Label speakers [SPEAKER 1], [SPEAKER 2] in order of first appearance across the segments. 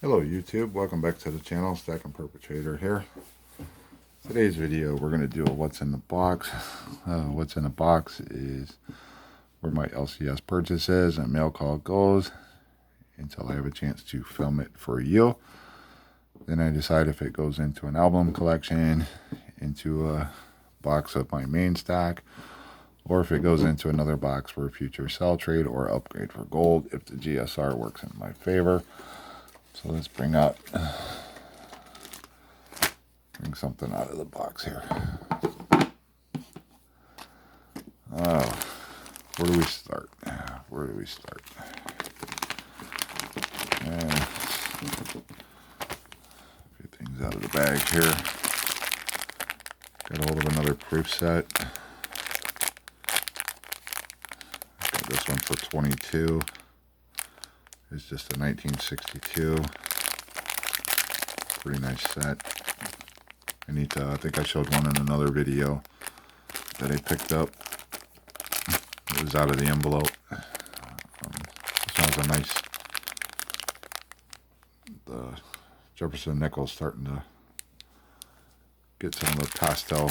[SPEAKER 1] Hello YouTube, welcome back to the channel. Stack and Perpetrator here. Today's video we're going to do a what's in the box. What's in the box is where my LCS purchase is and mail call goes until I have a chance to film it for you. Then I decide if it goes into an album collection, into a box of my main stack, or if it goes into another box for a future sell trade or upgrade for gold if the GSR works in my favor. So let's bring something out of the box here. Oh, where do we start? Where do we start? A few things out of the bag here. Got a hold of another proof set. Got this one for 22. It's just a 1962. Pretty nice set. I think I showed one in another video that I picked up. It was out of the envelope. This one's a nice, the Jefferson nickel's starting to get some of the pastel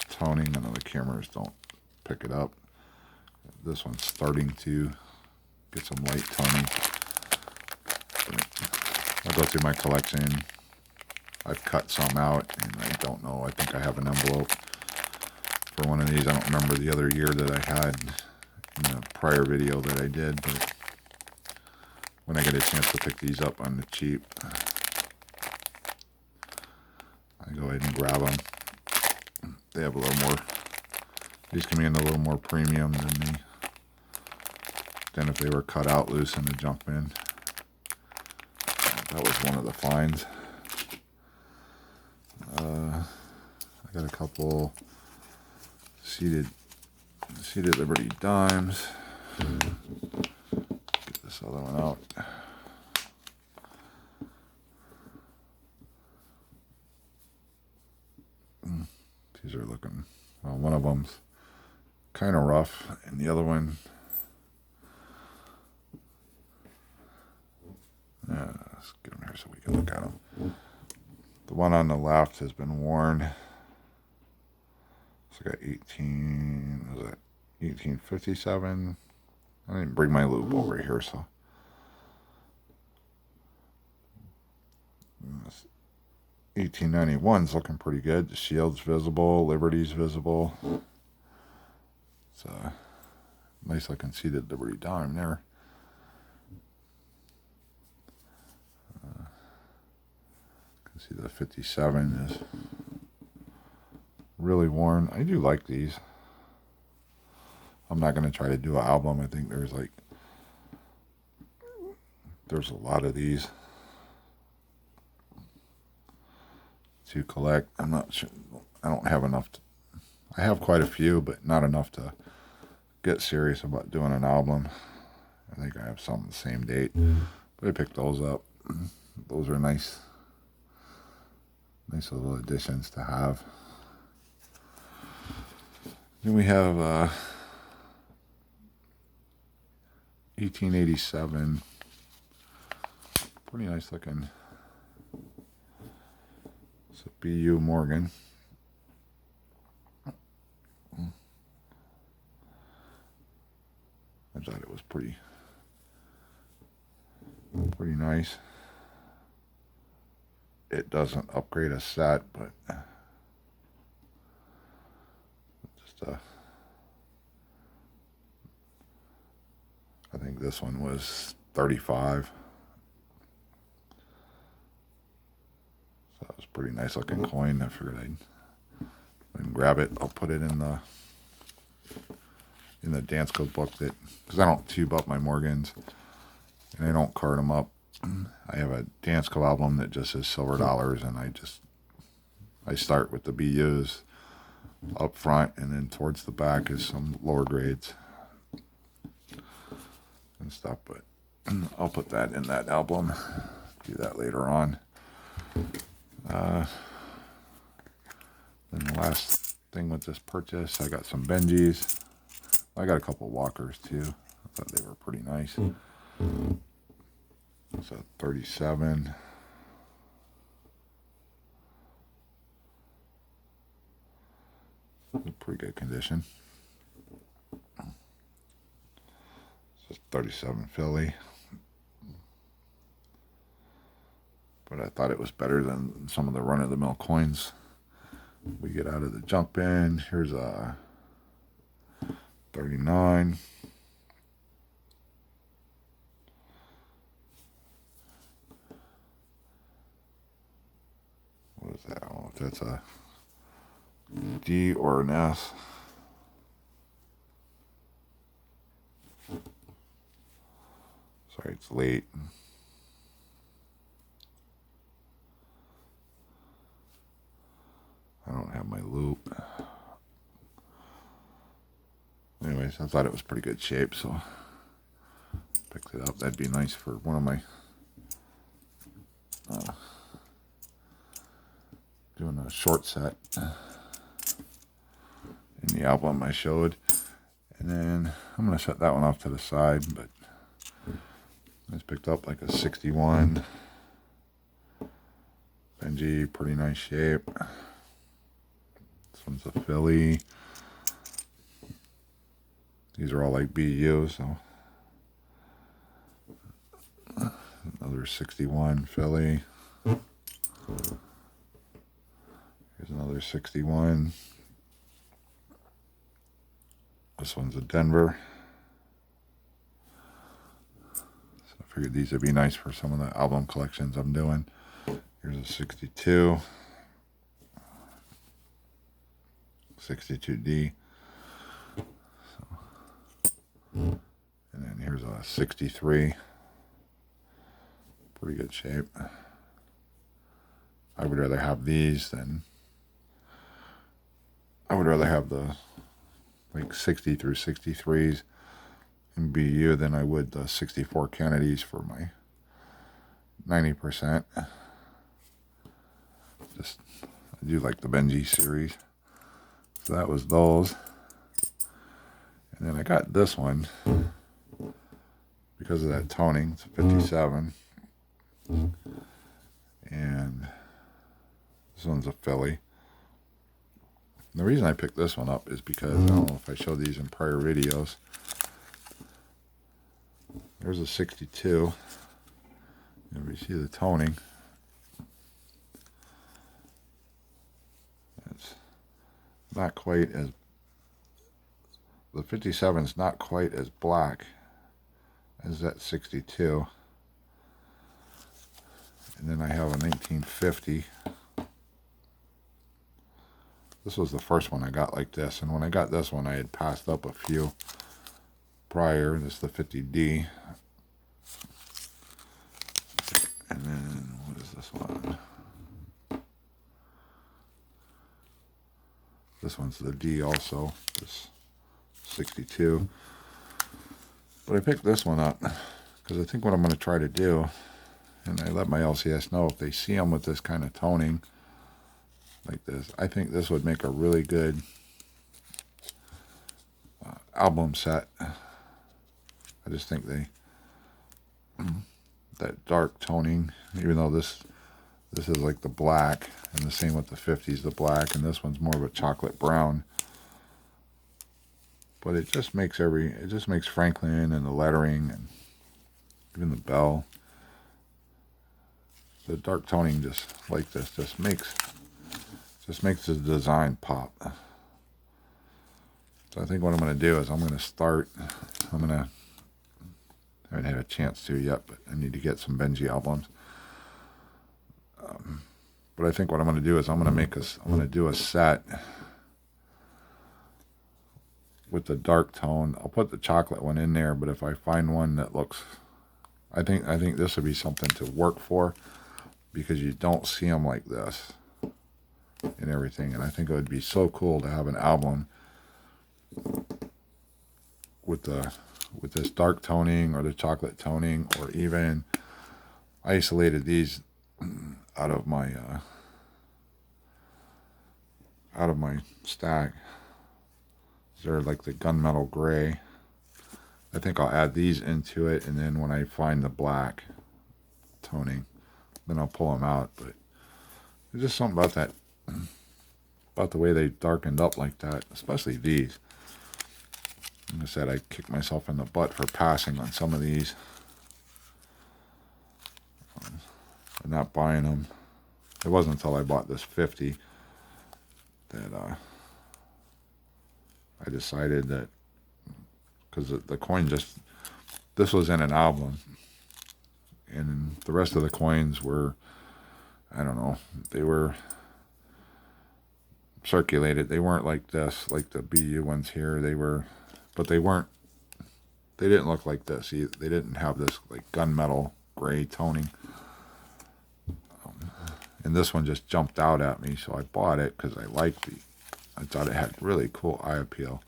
[SPEAKER 1] toning. I know the cameras don't pick it up. This one's starting to get some light toning. I'll go through my collection. I've cut some out, and I don't know. I think I have an envelope for one of these. I don't remember the other year that I had in the prior video that I did, but when I get a chance to pick these up on the cheap, I go ahead and grab them. They have a little more, these come in a little more premium than if they were cut out loose in the junk bin. That was one of the finds. I got a couple seated Liberty dimes. Get this other one out. These are looking, well, one of them's kind of rough, and the other one, let's get them here so we can look at them. The one on the left has been worn. It's like a 1857. I didn't bring my loop over here, so. 1891's looking pretty good. The shield's visible, Liberty's visible. It's a nice looking seated Liberty dime there. See, the 57 is really worn. I do like these. I'm not going to try to do an album. I think there's a lot of these to collect. I'm not sure. I don't have enough. I have quite a few, but not enough to get serious about doing an album. I think I have some the same date. But I picked those up. Those are nice. Nice little additions to have. Then we have 1887. Pretty nice looking. It's a BU Morgan. I thought it was pretty nice. It doesn't upgrade a set, but just I think this one was 35. So that was a pretty nice looking coin. I figured I'd grab it. I'll put it in the dance code book, that because I don't tube up my Morgans and I don't card them up. I have a Dansko album that just says silver dollars, and I start with the BUs up front, and then towards the back is some lower grades and stuff, but I'll put that in that album. Do that later on. Then the last thing with this purchase, I got some Benjis. I got a couple Walkers too. I thought they were pretty nice. It's a 37. pretty good condition. It's 37 Philly. But I thought it was better than some of the run-of-the-mill coins we get out of the junk bin. Here's a 39. What is that? I don't know if that's a D or an S. Sorry, it's late. I don't have my loop. Anyways, I thought it was pretty good shape, so picked it up. That'd be nice for one of my doing a short set in the album I showed. And then I'm going to set that one off to the side, but I just picked up like a 61 Benji, pretty nice shape. This one's a Philly. These are all like BU, so another 61 Philly. Here's another 61. This one's a Denver. So I figured these would be nice for some of the album collections I'm doing. Here's a 62. 62D. And then here's a 63. Pretty good shape. I would rather have these than I would rather have the like 60 through 63s in BU than I would the 64 Kennedys for my 90%. Just I do like the Benji series. So that was those. And then I got this one because of that toning. It's a 57. And this one's a Philly. And the reason I picked this one up is because, I don't know if I showed these in prior videos. There's a 62. And we see the toning. It's not quite as, the 57 is not quite as black as that 62. And then I have a 1950. This was the first one I got like this. And when I got this one, I had passed up a few prior. This is the 50D. And then, what is this one? This one's the D also. This 62. But I picked this one up because I think what I'm going to try to do, and I let my LCS know if they see them with this kind of toning like this, I think this would make a really good album set. I just think that dark toning, even though this is like the black, and the same with the 50s, the black, and this one's more of a chocolate brown. But it just makes Franklin and the lettering and even the bell, the dark toning just like this just makes the design pop. So I think what I'm going to do is I haven't had a chance to yet, but I need to get some Benji albums. But I think what I'm going to do is I'm going to do a set with the dark tone. I'll put the chocolate one in there, but if I find one that looks, I think this would be something to work for, because you don't see them like this and everything. And I think it would be so cool to have an album with this dark toning or the chocolate toning, or even I isolated these out of my stack. They're like the gunmetal gray. I think I'll add these into it, and then when I find the black toning, then I'll pull them out. But there's just something about that about the way they darkened up like that, especially these. Like I said, I kicked myself in the butt for passing on some of these. And not buying them. It wasn't until I bought this 50 that I decided that, because the coin just, this was in an album, and the rest of the coins were, I don't know, they were circulated. They weren't like this, like the BU ones here. They were, but they weren't, they didn't look like this. They didn't have this like gunmetal gray toning. And this one just jumped out at me, so I bought it because I liked I thought it had really cool eye appeal.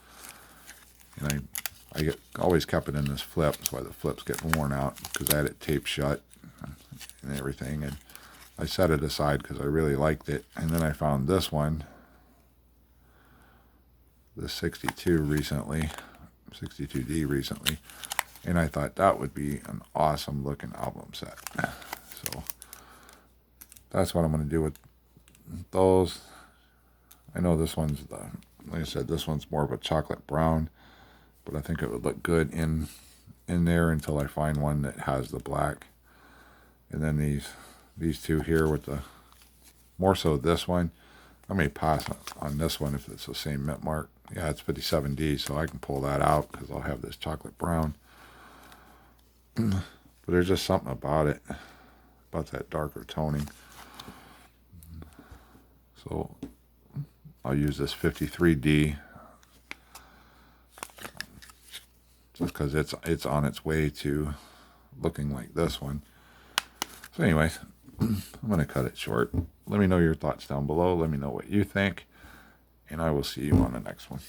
[SPEAKER 1] And I always kept it in this flip. That's why the flips get worn out, because I had it taped shut and everything. And I set it aside because I really liked it. And then I found this one, the 62 recently, 62D recently. And I thought that would be an awesome looking album set. So that's what I'm going to do with those. I know this one's, like I said, this one's more of a chocolate brown, but I think it would look good in there until I find one that has the black. And then these two here with the, more so this one, I may pass on this one if it's the same mint mark. Yeah, it's 57D, so I can pull that out because I'll have this chocolate brown. But there's just something about it, about that darker toning. So I'll use this 53D just because it's on its way to looking like this one. So anyways, I'm going to cut it short. Let me know your thoughts down below. Let me know what you think, and I will see you on the next one.